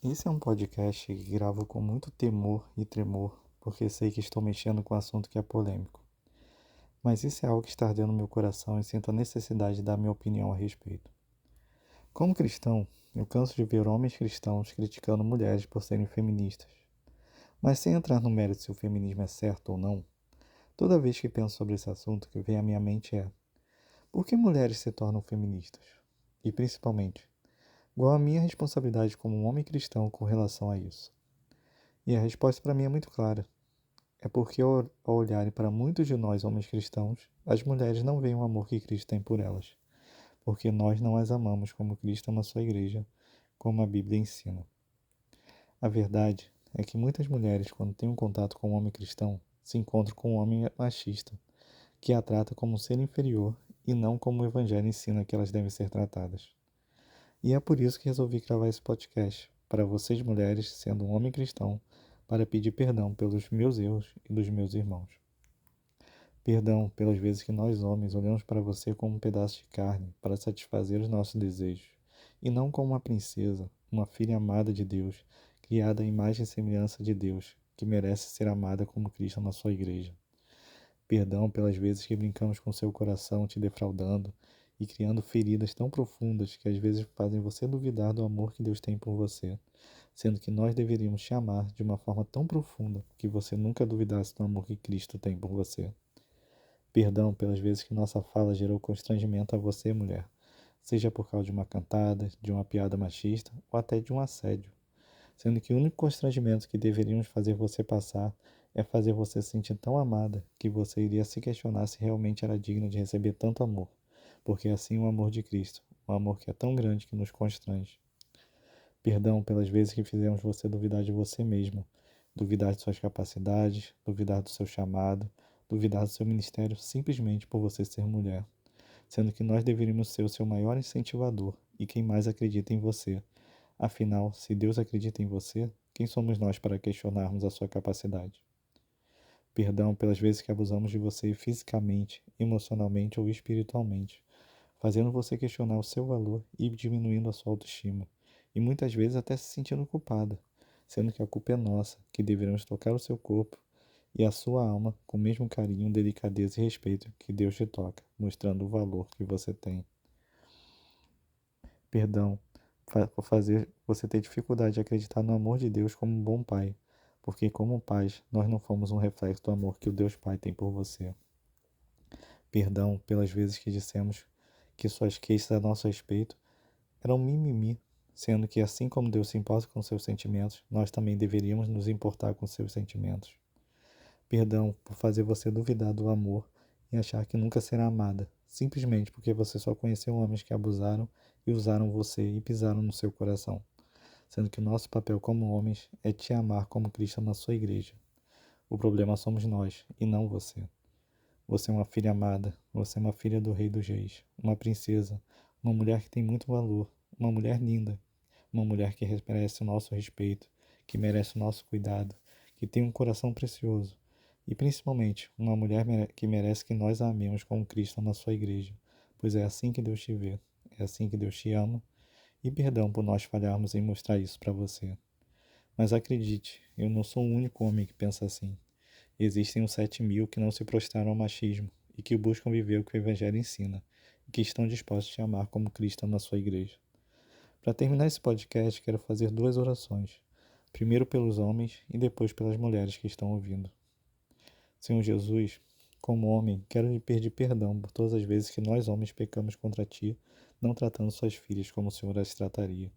Esse é um podcast que gravo com muito temor e tremor, porque sei que estou mexendo com um assunto que é polêmico. Mas isso é algo que está ardendo no meu coração e sinto a necessidade de dar minha opinião a respeito. Como cristão, eu canso de ver homens cristãos criticando mulheres por serem feministas. Mas sem entrar no mérito se o feminismo é certo ou não, toda vez que penso sobre esse assunto, o que vem à minha mente é: por que mulheres se tornam feministas? E principalmente, qual a minha responsabilidade como um homem cristão com relação a isso? E a resposta para mim é muito clara. É porque ao olharem para muitos de nós, homens cristãos, as mulheres não veem o amor que Cristo tem por elas, porque nós não as amamos como Cristo ama a sua igreja, como a Bíblia ensina. A verdade é que muitas mulheres, quando têm um contato com um homem cristão, se encontram com um homem machista, que a trata como um ser inferior e não como o Evangelho ensina que elas devem ser tratadas. E é por isso que resolvi gravar esse podcast, para vocês mulheres, sendo um homem cristão, para pedir perdão pelos meus erros e dos meus irmãos. Perdão pelas vezes que nós homens olhamos para você como um pedaço de carne para satisfazer os nossos desejos, e não como uma princesa, uma filha amada de Deus, criada à imagem e semelhança de Deus, que merece ser amada como Cristo na sua igreja. Perdão pelas vezes que brincamos com seu coração te defraudando e criando feridas tão profundas que às vezes fazem você duvidar do amor que Deus tem por você, sendo que nós deveríamos te amar de uma forma tão profunda que você nunca duvidasse do amor que Cristo tem por você. Perdão pelas vezes que nossa fala gerou constrangimento a você, mulher, seja por causa de uma cantada, de uma piada machista ou até de um assédio, sendo que o único constrangimento que deveríamos fazer você passar é fazer você se sentir tão amada que você iria se questionar se realmente era digna de receber tanto amor, porque é assim o amor de Cristo, um amor que é tão grande que nos constrange. Perdão pelas vezes que fizemos você duvidar de você mesma, duvidar de suas capacidades, duvidar do seu chamado, duvidar do seu ministério simplesmente por você ser mulher, sendo que nós deveríamos ser o seu maior incentivador e quem mais acredita em você. Afinal, se Deus acredita em você, quem somos nós para questionarmos a sua capacidade? Perdão pelas vezes que abusamos de você fisicamente, emocionalmente ou espiritualmente, fazendo você questionar o seu valor e diminuindo a sua autoestima, e muitas vezes até se sentindo culpada, sendo que a culpa é nossa, que deveremos tocar o seu corpo e a sua alma com o mesmo carinho, delicadeza e respeito que Deus te toca, mostrando o valor que você tem. Perdão por fazer você ter dificuldade de acreditar no amor de Deus como um bom pai, porque como pais, nós não fomos um reflexo do amor que o Deus Pai tem por você. Perdão pelas vezes que dissemos que suas queixas a nosso respeito eram mimimi, sendo que assim como Deus se importa com seus sentimentos, nós também deveríamos nos importar com seus sentimentos. Perdão por fazer você duvidar do amor e achar que nunca será amada, simplesmente porque você só conheceu homens que abusaram e usaram você e pisaram no seu coração, sendo que o nosso papel como homens é te amar como Cristo na sua igreja. O problema somos nós e não você. Você é uma filha amada, você é uma filha do Rei dos Reis, uma princesa, uma mulher que tem muito valor, uma mulher linda, uma mulher que merece o nosso respeito, que merece o nosso cuidado, que tem um coração precioso e principalmente uma mulher que merece que nós a amemos como Cristo na sua igreja, pois é assim que Deus te vê, é assim que Deus te ama e perdão por nós falharmos em mostrar isso para você. Mas acredite, eu não sou o único homem que pensa assim. Existem uns 7.000 que não se prostraram ao machismo e que buscam viver o que o Evangelho ensina e que estão dispostos a te amar como Cristo na sua igreja. Para terminar esse podcast, quero fazer duas orações. Primeiro pelos homens e depois pelas mulheres que estão ouvindo. Senhor Jesus, como homem, quero lhe pedir perdão por todas as vezes que nós homens pecamos contra ti, não tratando suas filhas como o Senhor as trataria.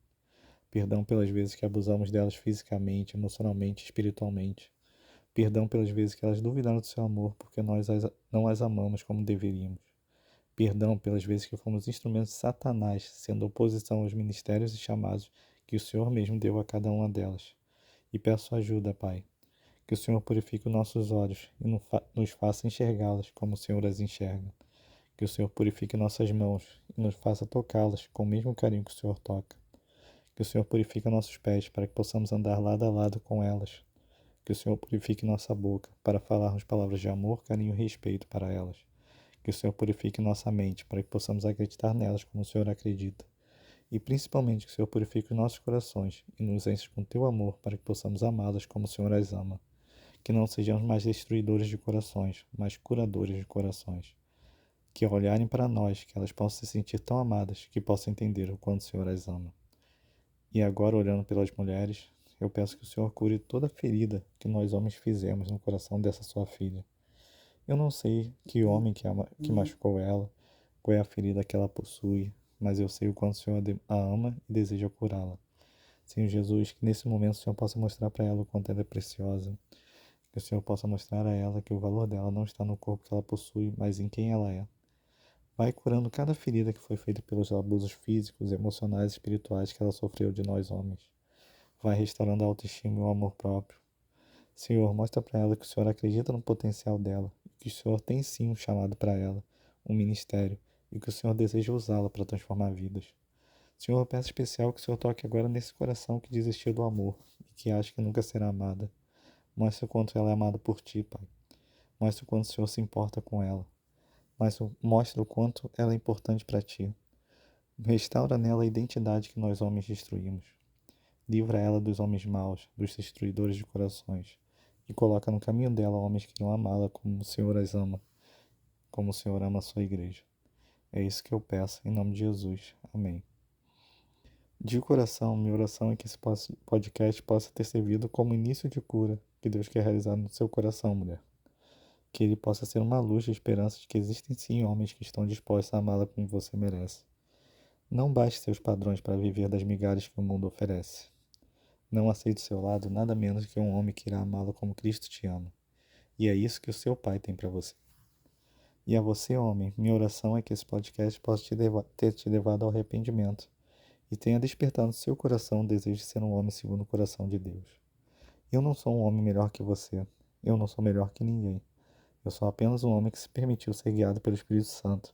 Perdão pelas vezes que abusamos delas fisicamente, emocionalmente, espiritualmente. Perdão pelas vezes que elas duvidaram do seu amor porque nós não as amamos como deveríamos. Perdão pelas vezes que fomos instrumentos de Satanás, sendo oposição aos ministérios e chamados que o Senhor mesmo deu a cada uma delas. E peço ajuda, Pai, que o Senhor purifique os nossos olhos e nos faça enxergá-las como o Senhor as enxerga. Que o Senhor purifique nossas mãos e nos faça tocá-las com o mesmo carinho que o Senhor toca. Que o Senhor purifique nossos pés para que possamos andar lado a lado com elas. Que o Senhor purifique nossa boca para falarmos palavras de amor, carinho e respeito para elas. Que o Senhor purifique nossa mente para que possamos acreditar nelas como o Senhor acredita. e principalmente que o Senhor purifique os nossos corações e nos enche com teu amor para que possamos amá-las como o Senhor as ama. Que não sejamos mais destruidores de corações, mas curadores de corações. Que ao olharem para nós, que elas possam se sentir tão amadas, que possam entender o quanto o Senhor as ama. E agora, olhando pelas mulheres, eu peço que o Senhor cure toda a ferida que nós homens fizemos no coração dessa sua filha. Eu não sei que homem que machucou ela, qual é a ferida que ela possui, mas eu sei o quanto o Senhor a ama e deseja curá-la. Senhor Jesus, que nesse momento o Senhor possa mostrar para ela o quanto ela é preciosa, que o Senhor possa mostrar a ela que o valor dela não está no corpo que ela possui, mas em quem ela é. Vai curando cada ferida que foi feita pelos abusos físicos, emocionais e espirituais que ela sofreu de nós homens. Vai restaurando a autoestima e o amor próprio. Senhor, mostra para ela que o Senhor acredita no potencial dela, que o Senhor tem sim um chamado para ela, um ministério, e que o Senhor deseja usá-la para transformar vidas. Senhor, eu peço especial que o Senhor toque agora nesse coração que desistiu do amor e que acha que nunca será amada. Mostra o quanto ela é amada por Ti, Pai. Mostra o quanto o Senhor se importa com ela. Mas mostra o quanto ela é importante para Ti. Restaura nela a identidade que nós homens destruímos. Livra ela dos homens maus, dos destruidores de corações, e coloca no caminho dela homens que irão amá-la como o Senhor as ama, como o Senhor ama a sua igreja. É isso que eu peço, em nome de Jesus. Amém. De coração, minha oração é que esse podcast possa ter servido como início de cura que Deus quer realizar no seu coração, mulher. Que ele possa ser uma luz de esperança de que existem sim homens que estão dispostos a amá-la como você merece. Não baixe seus padrões para viver das migalhas que o mundo oferece. Não aceite do seu lado nada menos que um homem que irá amá-la como Cristo te ama. E é isso que o seu Pai tem para você. E a você, homem, minha oração é que esse podcast possa ter te levado ao arrependimento e tenha despertado no seu coração o desejo de ser um homem segundo o coração de Deus. Eu não sou um homem melhor que você. Eu não sou melhor que ninguém. Eu sou apenas um homem que se permitiu ser guiado pelo Espírito Santo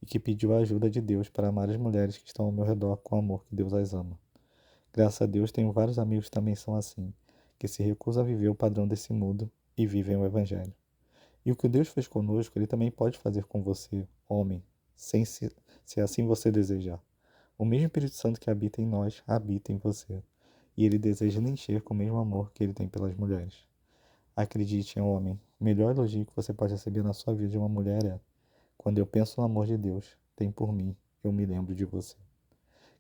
e que pediu a ajuda de Deus para amar as mulheres que estão ao meu redor com o amor que Deus as ama. Graças a Deus tenho vários amigos que também são assim, que se recusam a viver o padrão desse mundo e vivem o Evangelho. E o que Deus fez conosco, Ele também pode fazer com você, homem, se assim você desejar. O mesmo Espírito Santo que habita em nós, habita em você. E Ele deseja lhe encher com o mesmo amor que Ele tem pelas mulheres. Acredite, homem, o melhor elogio que você pode receber na sua vida de uma mulher é: quando eu penso no amor de Deus, tem por mim, eu me lembro de você.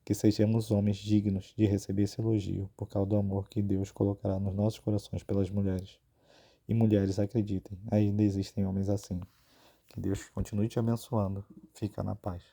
Que sejamos homens dignos de receber esse elogio por causa do amor que Deus colocará nos nossos corações pelas mulheres. E mulheres, acreditem, ainda existem homens assim. Que Deus continue te abençoando. Fica na paz.